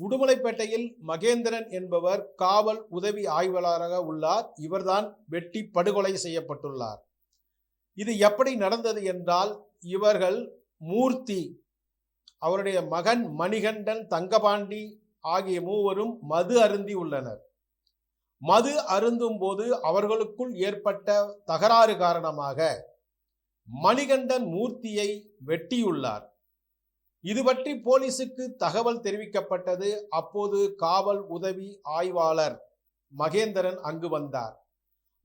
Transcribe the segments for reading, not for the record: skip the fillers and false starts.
உடுமலைப்பேட்டையில் மகேந்திரன் என்பவர் காவல் உதவி ஆய்வாளராக உள்ளார். இவர்தான் வெட்டி படுகொலை செய்யப்பட்டுள்ளார். இது எப்படி நடந்தது என்றால், இவர்கள் மூர்த்தி, அவருடைய மகன் மணிகண்டன், தங்கபாண்டி ஆகிய மூவரும் மது அருந்தி உள்ளனர். மது அருந்தும் போது அவர்களுக்குள் ஏற்பட்ட தகராறு காரணமாக மணிகண்டன் மூர்த்தியை வெட்டியுள்ளார். இது பற்றி போலீசுக்கு தகவல் தெரிவிக்கப்பட்டது. அப்போது காவல் உதவி ஆய்வாளர் மகேந்திரன் அங்கு வந்தார்.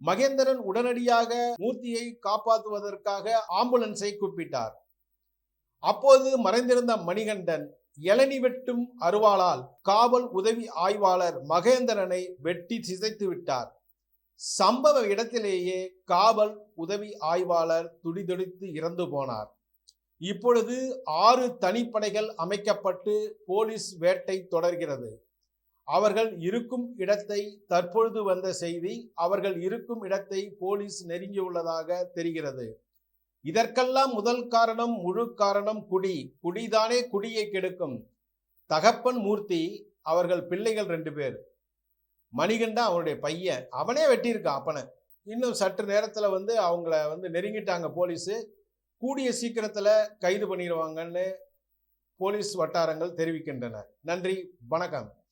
மகேந்திரன் உடனடியாக மூர்த்தியை காப்பாற்றுவதற்காக ஆம்புலன்ஸை கூப்பிட்டார். அப்போது மறைந்திருந்த மணிகண்டன் இளநி வெட்டும் அருவாளால் காவல் உதவி ஆய்வாளர் மகேந்திரனை வெட்டி சிதைத்து விட்டார். சம்பவ இடத்திலேயே காவல் உதவி ஆய்வாளர் துடிதுடித்து இறந்து போனார். இப்பொழுது 6 தனிப்படைகள் அமைக்கப்பட்டு போலீஸ் வேட்டை தொடர்கிறது. அவர்கள் இருக்கும் இடத்தை தற்பொழுது வந்த செய்தி, அவர்கள் இருக்கும் இடத்தை போலீஸ் நெருங்கியுள்ளதாக தெரிகிறது. இதற்கெல்லாம் முதல் காரணம், முழு காரணம் குடிதானே குடியை கெடுக்கும். தகப்பன் மூர்த்தி, அவர்கள் பிள்ளைகள் 2 பேர். மணிகண்டன் அவனுடைய பையன், அவனே வெட்டியிருக்கான் அப்பனை. இன்னும் சற்று நேரத்தில் அவங்கள நெருங்கிட்டாங்க போலீஸு. கூடிய சீக்கிரத்தில் கைது பண்ணிடுவாங்கன்னு போலீஸ் வட்டாரங்கள் தெரிவிக்கின்றன. நன்றி, வணக்கம்.